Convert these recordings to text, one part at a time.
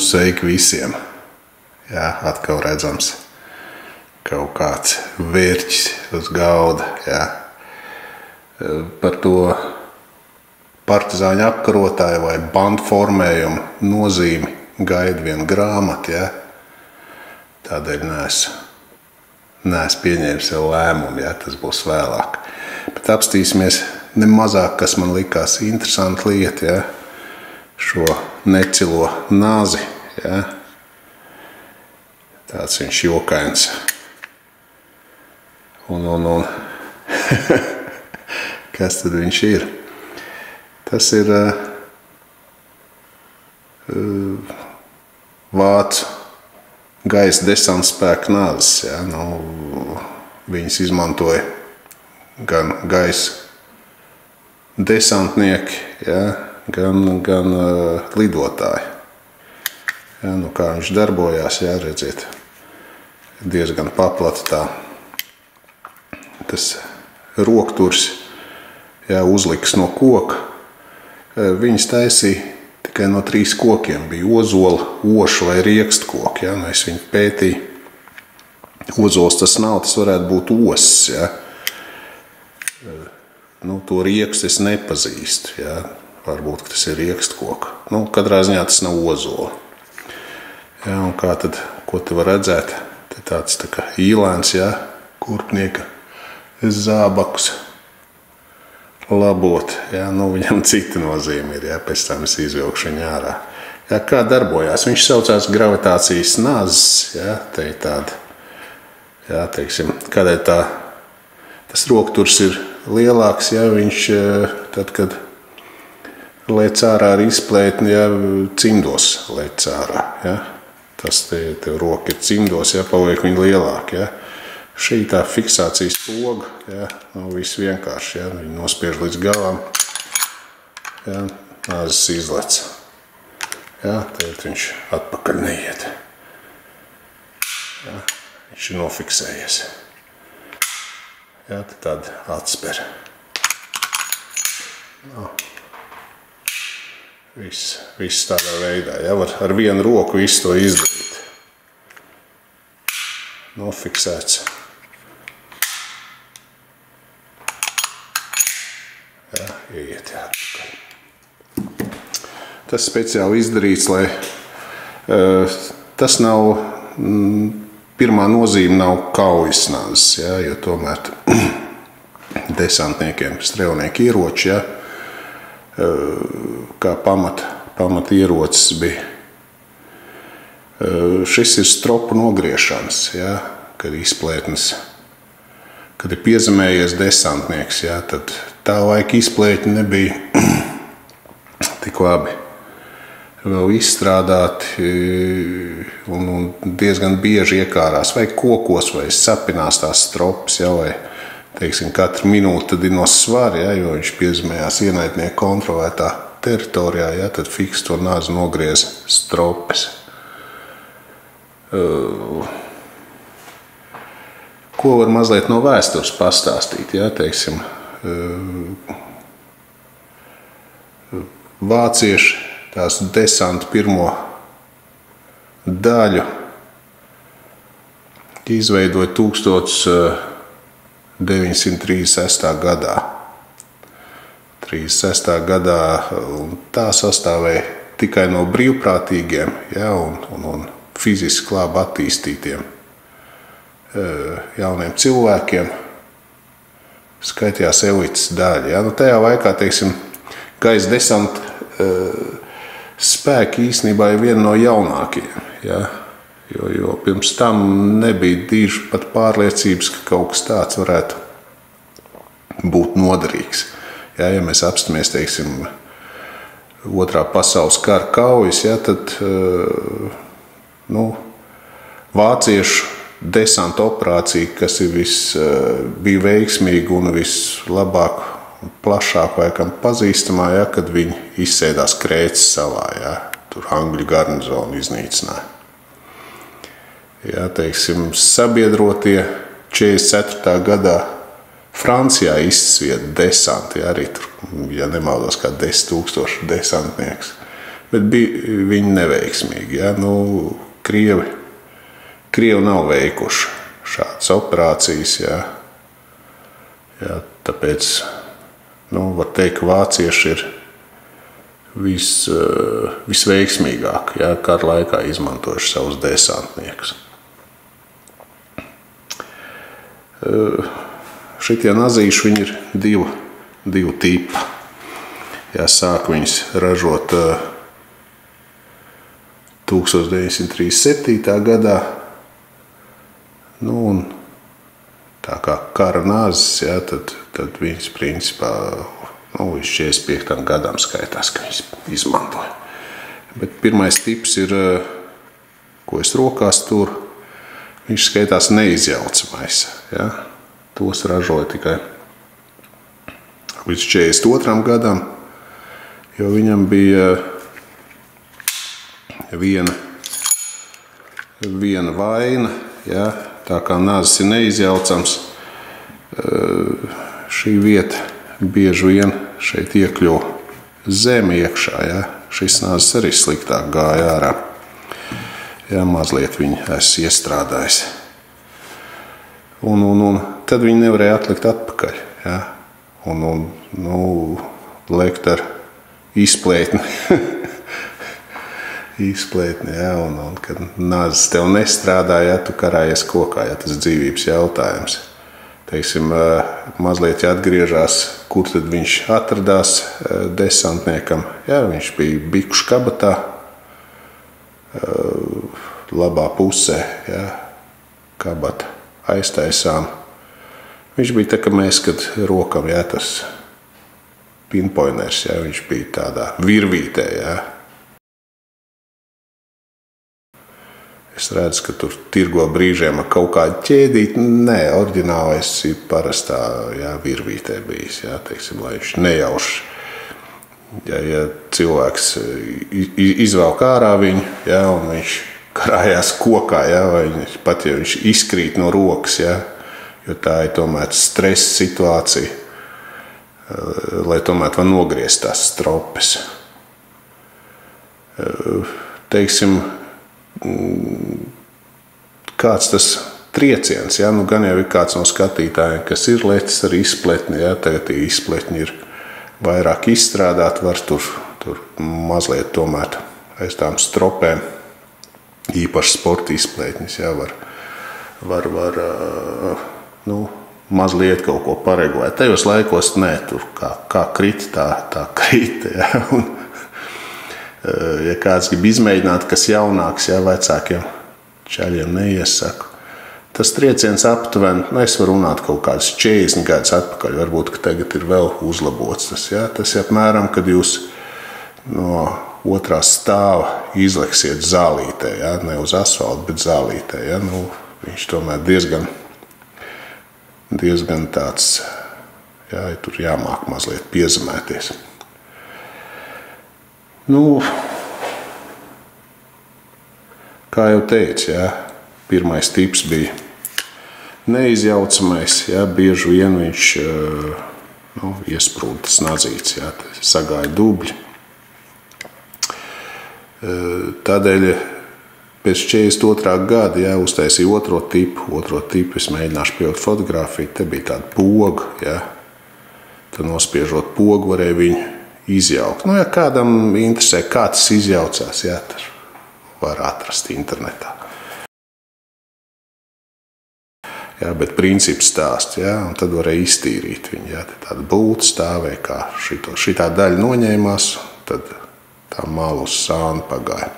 sveiki visiem. Jā, atkal redzams kaut kāds vērķis uz galda. Jā. Par to partizāņu apkarotāju vai bandu formējumu nozīmi gaida viena grāmata. Jā. Tādēļ neesmu pieņēmis vēl lēmumu, jā, tas būs vēlāk. Bet apstīsimies nemazāk, kas man likās interesanta lieta, jā. Šo necilo nāzi, jā. Tāds viņš jokains. Un kas tad viņš ir? Tas ir vācu gaisa desanta spēku nāzes, jā. Viņas izmantoja gan gaisa desantnieki, jā, gan lidotāji. Jā, kā viņš darbojās, jā, redziet, diezgan paplata tā. Tas rokturs, jā, uzliks no koka. Viņas taisīja tikai no 3 kokiem. Bija ozola, oša vai riekstkoki, jā. Es viņu pētīju. Ozols tas nav, tas varētu būt osis, jā. To riekstu es nepazīstu, jā. Varbūt, ka tas ir riekstkoka. Katrā ziņā tas nav ozola. Jā, un kā tad, ko te var redzēt? Te tāds tā kā īlēns, jā, kurpnieka zābakus labot. Jā, viņam cita nozīme ir, jā, pēc tam es izvilkšu viņu ārā. Jā, kā darbojās? Viņš saucās gravitācijas nāzes, jā, te ir tāda, jā, teiksim, kādēļ tas rokturs ir lielāks, jā, viņš tad, kad lec ārā ar izplētni, jā, cimdos lec ārā, jā. Tas te roka ir cimdos, jā, paliek viņa lielāk, jā. Šī tā fiksācijas poga, jā, viss vienkārši, jā, viņa nospiež līdz galam, jā, nāzes izlec. Jā, tagad viņš atpakaļ neiet. Jā, viņš ir nofiksējies. Jā, tad atsper. Viss tādā veidā, jā, var ar vienu roku visu to izdarīt. Nofiksēts. Jā, ieiet, jā. Tas speciāli izdarīts, lai tas nav, pirmā nozīme nav kaujas nāzes, jā, jo tomēr desantniekiem strēlnieki ieroči, jā, kā pamat ierocis bija. Šis ir stropu nogriešanas, jā, kad izplētnes, kad ir piezemējies desantnieks, jā, tad tā laika izplētņi nebija tik labi vēl izstrādāti un diezgan bieži iekārās vai kokos vai sapinās tās stropas, jā, vai, teiksim, katru minūti tad ir no svara, jā, jo viņš piezemējās ienaidnieku kontrolētā teritorijā, jā, tad fiks to nāzi nogriez stropes. Ko var mazliet no vēstures pastāstīt, jā, teiksim, vācieši tās desanta pirmo daļu izveidoja 1936. gadā. 36. gadā tā sastāvēja tikai no brīvprātīgiem, jā, un fiziski labi attīstītiem jauniem cilvēkiem. Skaitījās elites daļa. Jā. Tajā laikā, teiksim, gaisa desanta spēki īstenībā ir viena no jaunākajiem. Jā. Jo pirms tam nebija diži pat pārliecības, ka kaut kas tāds varētu būt noderīgs. Jā, ja mēs apstamies, teiksim, Otrā pasaules kara kaujas, jā, tad vāciešu desanta operācija, kas bija veiksmīga un vislabāk, plašāk laikam pazīstamā, jā, kad viņi izsēdās Krētas salā, jā, tur Angļu garnizonu iznīcināja. Jā, teiksim, sabiedrotie 44. gadā Francijā izsvieda desanti, jā, arī tur, ja nemaldos, kā 10 000 desantnieks. bet bija viņi neveiksmīgi. Ja? Nu, Krievi nav veikuši šādas operācijas. Ja? Ja, tāpēc var teikt, ka vācieši ir visveiksmīgāk kara laikā izmantojuši savus desantniekus. Šitie nazīši viņi ir divu tipu. Ja, sāk viņus ražot 1937. gadā. Un tā kā kara nāzes, ja, tad viņas principā līdz 45. gadam skaitās, ka viņas izmantoja. Bet pirmais tips ir, ko es rokās turu, viņš skaitās neizjaucamais. Ja. Tos ražoja tikai līdz 42. gadam, jo viņam bija viena vaina, ja. Tā kā nāzes ir neizjaucams, šī vieta bieži vien šeit iekļuva zeme iekšā. Ja? Šis nāzes arī sliktāk gāja ārā. Ja, mazliet viņi esmu iestrādājis. Un tad viņi nevarēja atlikt atpakaļ. Ja? Lekt ar izplētni. Ja, un kad nāzes tev nestrādā, ja tu karājies kokā, ja tas dzīvības jautājums. Teiksim, mazliet atgriežās, kur tad viņš atradās desantniekam. Ja, viņš bija bikšu kabatā, labā pusē, ja, kabata aiztaisām. Viņš bija tā, ka mēs, kad rokam, ja, tas pinpoiners, ja, viņš bija tādā virvītē, ja. Es redzu, ka tur tirgo brīžiem ar kaut kādu ķēdīti. Nē, oriģinālais ir parastā virvītē bijis. Jā, teiksim, lai viņš nejauš. Ja cilvēks izvelk ārā viņu, jā, un viņš karājās kokā, jā, vai pat ja viņš izkrīt no rokas, jā, jo tā ir tomēr stresa situācija, lai tomēr var nogriezt tās stropes. Teiksim, kāds tas trieciens, ja? Gan jau ir kāds no skatītājiem, kas ir lecis ar izpletni, ja? Tagad tie izpletņi ir vairāk izstrādāti, var tur mazliet tomēr aiz tām stropēm, īpaši sporta izpletņas, ja? var mazliet kaut ko paregulēt. Tajos laikos nē, tur kā krita, tā krita, ja? Un, ja kāds grib izmēģināt, kas jaunāks, ja vecākiem čaļiem neiesaku. Tas trieciens aptuveni, es varu runāt kaut kādas 40 gadus atpakaļ, varbūt, ka tagad ir vēl uzlabots tas. Ja? Tas ir apmēram, kad jūs no otrā stāva izleksiet zālītē, ja? Ne uz asfaltu, bet zālītē. Ja? Viņš tomēr diezgan tāds, ja, tur jāmāk mazliet piezemēties. Kā jau teicu, ja, pirmais tips bija neizjaucamais, ja, bieži vien viņš iesprūda tas nazīts, ja, sagāja dubļi. Tādēļ pēc 42. gada, ja, uztaisīja otro tipu, es mēģināšu pievilkt fotografiju, te bija tāda poga, ja, tad nospiežot pogu varēja viņu izjaukt. Ja kādam interesē, kā tas izjaucās, ja, tas var atrast internetā. Ja, bet princips stāsts, ja, un tad varēja iztīrīt viņu. Ja, tāda būta stāvēja, kā šitā daļa noņēmās, tad tā malu uz sānu pagāja.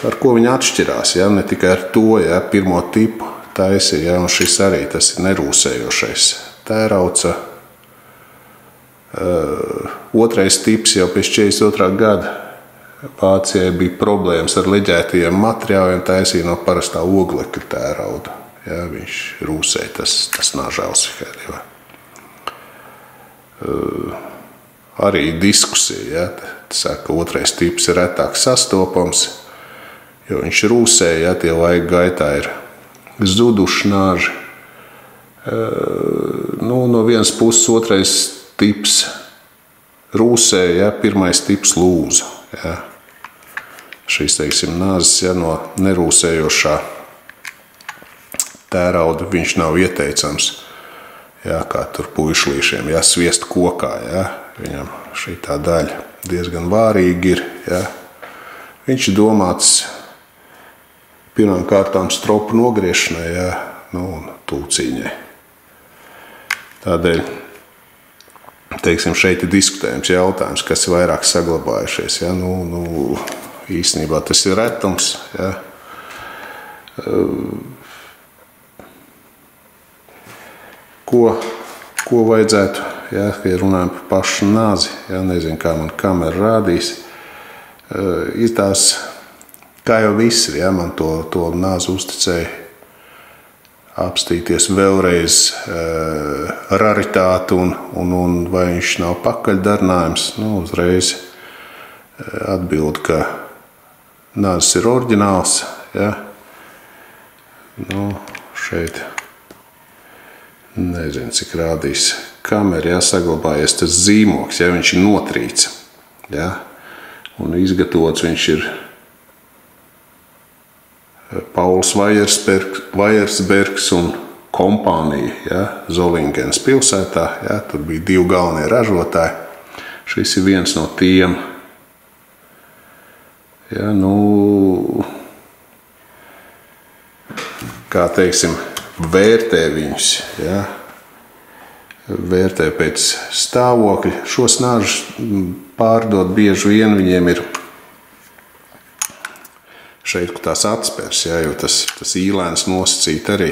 Ar ko viņi atšķirās, ja, ne tikai ar to, ja, pirmo tipu taisīja, ja, un šis arī tas ir nerūsējošais tērauca. Otrais tips jau pēc 42. gada Vācijai bija problēmas ar leģētajiem materiāliem, taisīja no parastā oglekļa tērauda. Ja, viņš rūsēja, tas nav žēlsirdīgi. Arī diskusija, ja, saka, otrais tips ir retāk sastopams, jo viņš rūsēja, ja, tie laika gaitā ir zuduši nāži. No vienas puses otrais tips rūsē, ja, pirmais tips lūza. Ja. Šīs, teiksim, nāzes, ja, no nerūsējošā tērauda viņš nav ieteicams, ja, kā tur puišlīšiem, ja, sviest kokā, ja. Viņam šī tā daļa diezgan vārīgi ir, ja. Viņš ir domāts pirmām kārtām stropu nogriešanai, ja, nu, un tūcīņai. Tādēļ, teiksim, šeit ir diskutējums jautājums, kas ir vairāk saglabājušies. Ja? Nu, īstenībā tas ir retums. Ja? Ko vajadzētu, ja runājam par pašu nāzi, ja? Nezinu, kā man kamera rādīs, ir tās, kā jau viss ir, ja? Man to nāzi uzticēja apstīties vēlreiz raritāti un vai viņš nav pakaļdarinājums. Nu, uzreiz atbild, ka nāzes ir oriģināls. Ja? Nu, šeit nezinu, cik rādīs kamera, ja, saglabājies tas zīmoks, ja viņš ir notrīts. Ja? Un izgatavots viņš ir Pauls Vajersbergs un kompānija, ja, Zolingens pilsētā. Ja, tur bija 2 galvenie ražotāji. Šis ir viens no tiem. Ja, nu, kā teiksim, vērtē viņus. Ja, vērtē pēc stāvokļa. Šos nāžus pārdot bieži vien viņiem ir šeit, kur tās atspērs, ja, jo tas īlēns nosacīt arī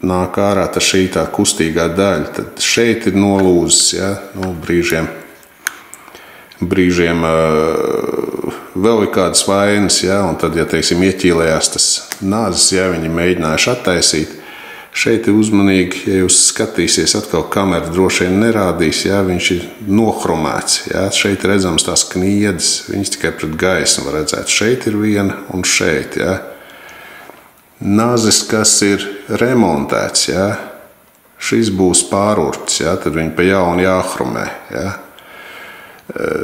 nāk ārā šī tā kustīgā daļa. Tad šeit ir nolūzis, ja, nu, brīžiem vēl ir kādas vainas, ja, un tad, ja teiksim, ieķīlējās tas nāzes, ja viņi mēģinājuši attaisīt, šeit ir uzmanīgi, ja jūs skatīsies, atkal kamera droši vien nerādīs, ja, viņš ir nohromēts, ja, šeit redzams tās kniedes, viņas tikai pret gaismu var redzēt, šeit ir viena un šeit, ja. Nāzes, kas ir remontēts, ja, šis būs pārurts, ja, tad viņi pa jaunu jāhromē, ja.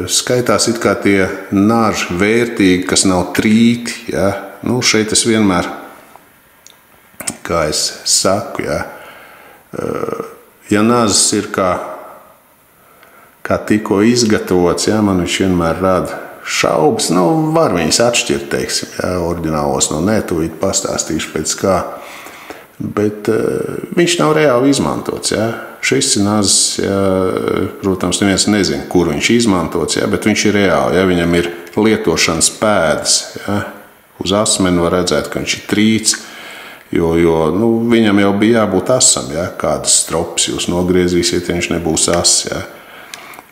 Skaitās it kā tie nāži vērtīgi, kas nav trīti, ja, nu, šeit es vienmēr, kā es saku, ja, ja nāzes ir kā tikko izgatavots, ja, man viņš vienmēr rada šaubas, nu, var viņas atšķirt, teiksim, ja, oriģinālos no netūīt pastāstīšu pēc kā, bet viņš nav reāli izmantots, ja. Šis ir nāzes, ja, protams, neviens nezina, kur viņš izmantots, ja, bet viņš ir reāli, ja, viņam ir lietošanas pēdas, ja. Uz asmeni var redzēt, ka viņš ir trīts, jo nu, viņam jau bija jābūt asam, ja, kādas stropas jūs nogriezīsiet, ja viņš nebūs as, ja.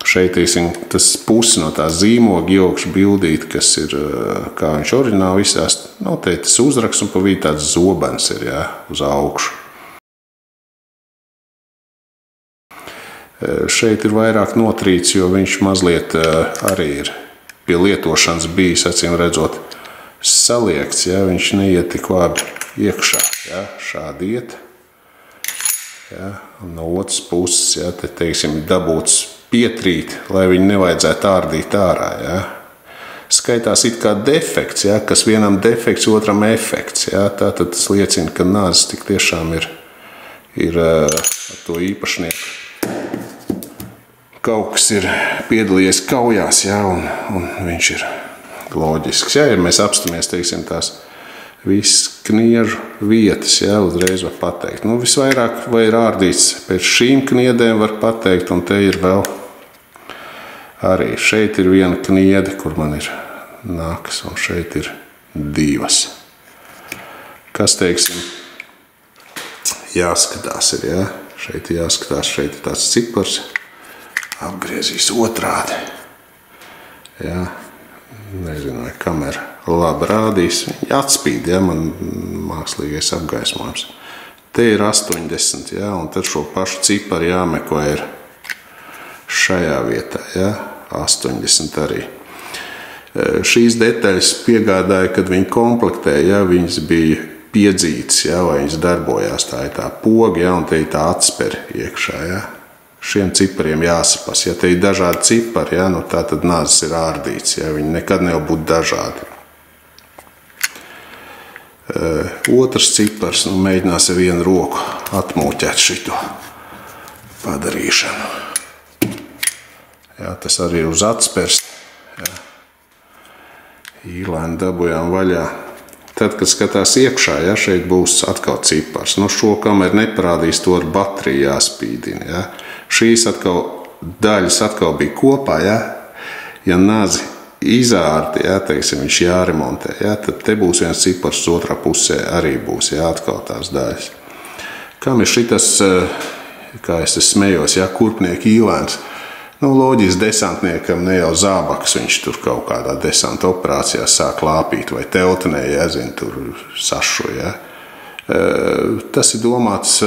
Šeit, teiksim, tas pusi no tā zīmoga iekš bildīt, kas ir, kā viņš oriģināli visās, nu, te tas uzraksts un pa vidu tāds zobens ir, ja, uz augšu. Šeit ir vairāk notrīts, jo viņš mazliet arī ir pie lietošanas bijis, acīm redzot, saliekts, ja, viņš neiet tik labi iekšā, ja, šādi iet. Ja, un no otras puses, ja, te, teiksim, dabūts pietrīt, lai viņu nevajadzētu ārdīt ārā, ja. Skaitās it kā defekts, ja, kas vienam defekts, otram efekts, ja. Tātad tas liecina, ka nāzes tik tiešām ir ar to īpašnieku. Kaut kas ir piedalījies kaujās, ja, un viņš ir loģisks. Ja, ja mēs apstamies, teiksim, tās visas kniežu vietas, ja, uzreiz var pateikt. Nu, visvairāk vai ir ārdīts pēc šīm kniedēm var pateikt, un te ir vēl arī. Šeit ir viena kniede, kur man ir nākas, un šeit ir 2. Kas, teiksim, jāskatās ir, ja. Šeit ir jāskatās, šeit ir tāds cipars. Apgriezīs otrādi. Ja. Nezinu, vai kamera labi rādīs. Viņa atspīd, ja, man mākslīgais apgaismojums. Te ir 80, ja, un tad šo pašu ciparu jāmeko ir šajā vietā, ja, 80 arī. Šīs detaļas piegādāja, kad viņi komplektēja, ja, viņas bija piedzītas, ja, vai viņas darbojās, tā ir tā poga, ja, un te ir tā atsperi iekšā, ja. šiem cipariem jāsapas. Ja te ir dažādi cipari, ja, nu tā tad nāzes ir ārdīts, ja, viņi nekad nevar būt dažādi. Otrs cipars, nu mēģinās ar vienu roku atmūķēt šito padarīšanu. Ja, tas arī ir uz atspērst. Ja. Īlēni dabujām vaļā. Tad, kad skatās iekšā, ja, šeit būs atkal cipars. Nu, šo kameru neparādīs, to ar bateriju jāspīdina. Ja. Šīs daļas atkal bija kopā. Ja nazi izārti, teiksim, viņš jāremontē, tad te būs viens cipars, otrā pusē arī būs atkal tās daļas. Kam ir šitas, kā es smējos, kurpnieku īlēns? Nu, loģiski desantniekam ne jau zābaks, viņš tur kaut kādā desanta operācijā sāk lāpīt vai teltenē, tur sašu. Tas ir domāts,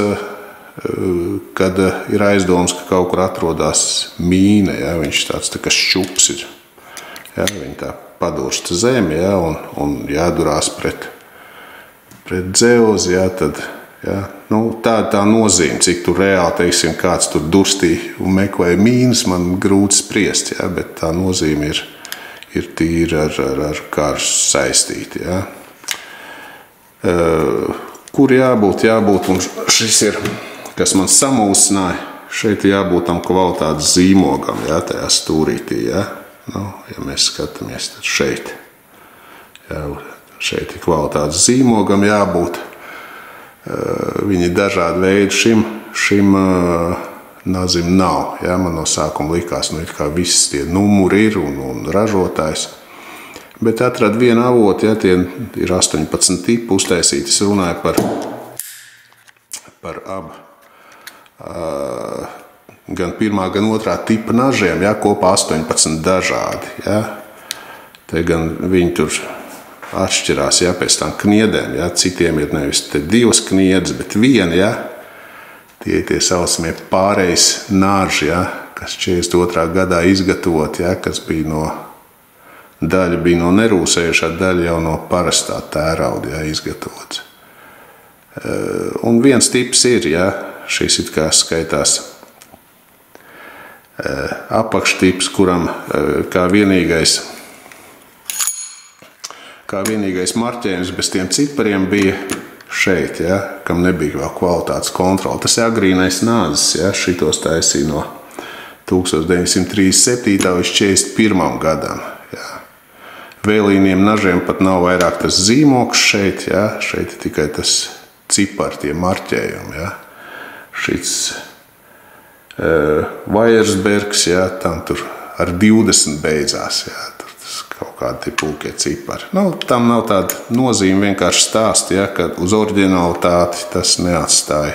kad ir aizdoms, ka kaut kur atrodas mīna, viņš tāds tā kā šķups ir. Viņi tā padursta zemi, un jādurās pret dzelzi, tad, nu, tā nozīme, cik tur reāli, teiksim, kāds tur durstī un meklē mīnas, man grūti spriest, bet tā nozīme ir tīri ar karu saistīti, Kur jābūt, un šis ir, kas man samulsināja, šeit jābūt tam kvalitātes zīmogam, tajā stūrītī, Nu, ja mēs skatāmies, tad šeit. Šeit ir kvalitātes zīmogam jābūt. Viņi ir dažādi veidi, šim nazim nav. Man no sākuma likās, nu, kā viss tie numuri ir un ražotājs. Bet atrad vienu avotu, tie ir 18 tipi uztaisīti. Es runāju par abu. Gan pirmā, gan otrā tipa nažiem, kopā 18 dažādi. Te gan viņi tur atšķirās pēc tām kniedēm. Citiem ir nevis te 2 kniedes, bet 1. Tie saucamie pārējais naži, kas 42. gadā izgatavot, kas bija daļa bija no nerūsējušā, daļa jau no parastā tērauda izgatavots. Un viens tips ir, šis it kā skaitās apakštips, kuram kā vienīgais marķējums bez tiem cipariem bija šeit, kam nebija vēl kvalitātes kontrola. Tas ir agrīnais nāzes, šitos taisīja no 1937. līdz 41. gadam. Vēlīniem nažiem pat nav vairāk tas zīmoks šeit, šeit ir tikai tas cipar, tie marķējumi, šits Vajersbergs, tam tur ar 20 beidzās, tur tas kaut kādi pulkie cipari. Nu, tam nav tāda nozīme vienkārši stāst, ka uz oriģinalitāti tas neatstāja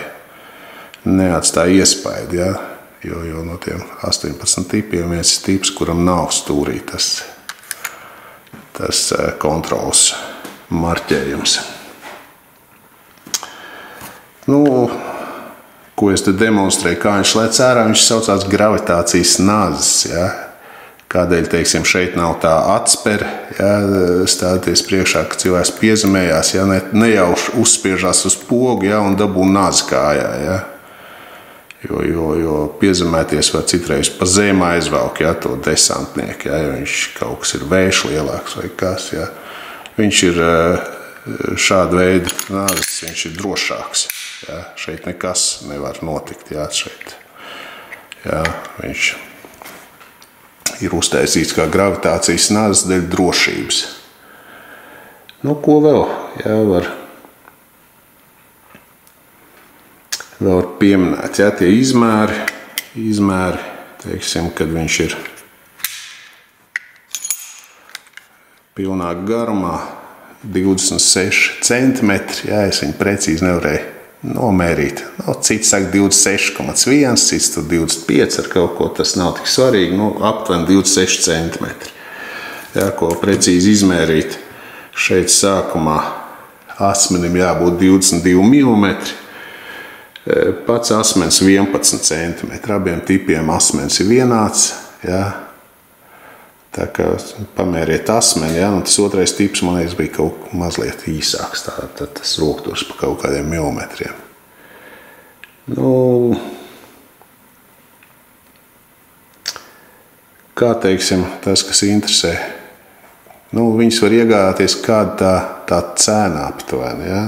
iespaidu, jo no tiem 18 tipiem viens ir tips, kuram nav stūrī tas kontrols marķējums. Nu, ko es te demonstrēju, kā viņš lec ārā, viņš saucās gravitācijas nazes, Kādēļ, teiksim, šeit nav tā atspere, stāties priekšā, ka cilvēks piezemējās, nejauši uzspiežās uz pogu, un dabū nazi kājā, Jo piezemēties var citreiz pa zemi aizvelk, to desantnieku, jo viņš kaut kas ir vējš lielāks vai kas, Viņš ir šāda veida nāzes, viņš ir drošāks. Šeit nekas nevar notikt. Šeit. Viņš ir uztaisīts kā gravitācijas nāzes dēļ drošības. Nu, ko vēl? Var pieminēt. Tie izmēri, teiksim, kad viņš ir pilnā garumā 26 centimetri. Es viņu precīzi nevarēju nomērīt. Cits saka 26,1, cits tur 25 ar kaut ko, tas nav tik svarīgi. Aptuveni 26 centimetri. Ko precīzi izmērīt. Šeit sākumā asmenim jābūt 22 mm. Pats asmens 11 centimetri. Abiem tipiem asmens ir vienāds. Tā kā pamēriet asmeni, un tas otrais tips, man liekas, bija kaut mazliet īsāks. Tad tas roktos pa kaut kādiem milimetriem. kā teiksim, tas, kas interesē, viņas var iegādāties kāda tā cēna aptuveni, ja?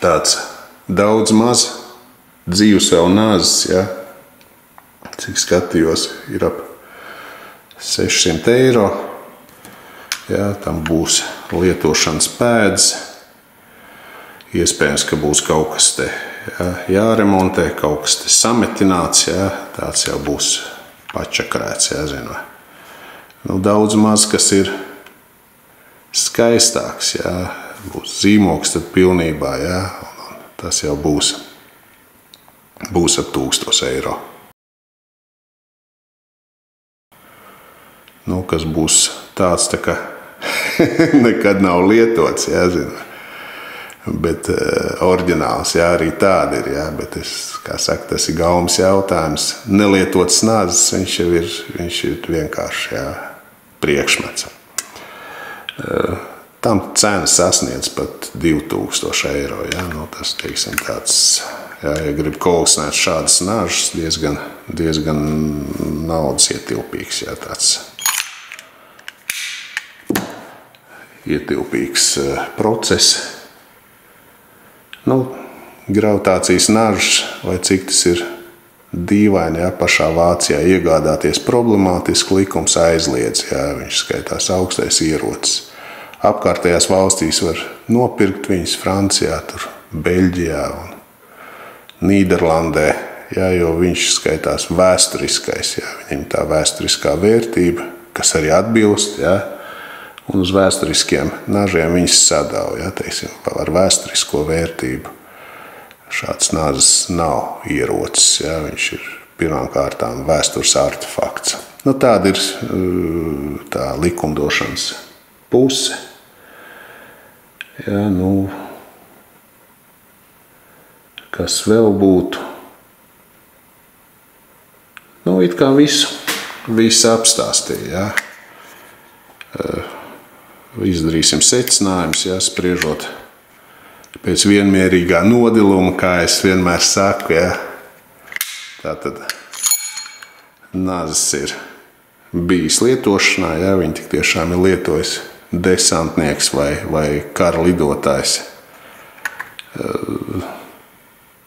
Tāds daudz maz dzīvs vēl nāzes, ja? Cik skatījos, ir ap 600 eiro, ja? Tam būs lietošanas pēdas, iespējams, ka būs kaut kas te jāremontē, kaut kas te sametināts, ja? Tāds jau būs pačakrēts, jāzina. Daudz maz, kas ir skaistāks, ja? Būs zīmoks tad pilnībā, ja? Un tas jau būs ap 1000 eiro. Kas būs tāds, tā kā nekad nav lietots, jāzina. Bet oriģināls, jā, arī tāda ir, jā, bet kā saka, tas ir gaumas jautājums. Nelietots nāzes, viņš ir vienkārši, jā, priekšmets. Tam cena sasniedz pat 2000 eiro, jā, tas, teiksim, tāds, jā, ja grib kolekcionēt šādas nāžas, diezgan naudas ietilpīgs, jā, tāds ietilpīgs process. Gravitācijas nažas, vai cik tas ir dīvaini, ja, pašā Vācijā iegādāties problemātisku likums aizliedz, ja, viņš skaitās augstais ierocis. Apkārtējās valstīs var nopirkt viņas Francijā, tur Beļģijā un Nīderlandē, ja, jo viņš skaitās vēsturiskais, ja, viņam tā vēsturiskā vērtība, kas arī atbilst, ja, un uz vēsturiskiem nažiem viņas sadala, ja, teiksim, ar vēsturisko vērtību. Šāds nāzes nav ierocis, ja, viņš ir pirmām kārtām vēstures artefakts. Tāda ir tā likumdošanas puse. Ja, kas vēl būtu? It kā visu apstāstīja, ja. Izdarīsim secinājumus, ja, spriežot pēc vienmierīgā nodiluma, kā es vienmēr saku, ja. Tātad nāzes ir bijis lietošanā, ja, viņi tik tiešām ir lietojis desantnieks vai kara lidotājs.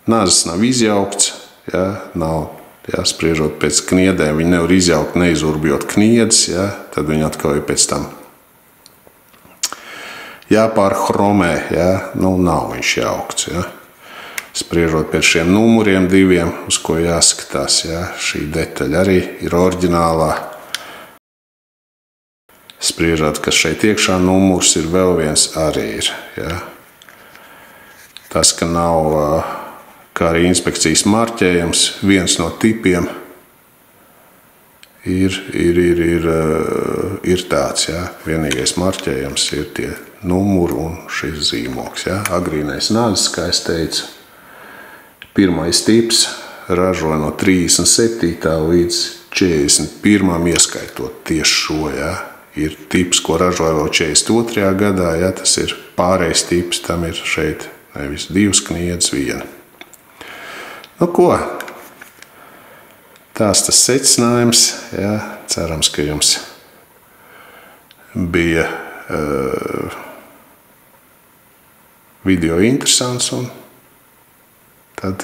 Nāzes nav izjaukts, ja, spriežot pēc kniedēm, viņi nevar izjaukt, neizurbjot kniedes, ja, tad viņi atkal ir pēc tam jāpārhromē, ja, nav viņš jaukts, ja. Spriežot pēc šiem numuriem 2, uz ko jāskatās, ja, šī detaļa arī ir oriģinālā. Spriežot, ka šeit iekšā numurs ir vēl viens arī ir, ja. Tas, ka nav, kā arī inspekcijas marķējums, viens no tipiem ir tāds, ja. Vienīgais marķējums ir tie numuri un šis zīmoks, ja. Agrīnais nāzes, kā es teicu, pirmais tips ražoja no 37. līdz 41. ieskaitot tieši šo, ja. Ir tips, ko ražoja vēl 42. gadā, ja, tas ir pārējais tips, tam ir šeit nevis 2 kniedes, 1. Ko? Tas secinājums, ja, cerams, ka jums bija video interesants, un tad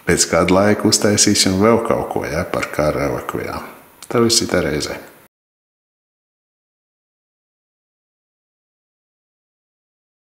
pēc kāda laika uztaisīsim vēl kaut ko, ja, par kara relikvijām. Tā viss ir reizē.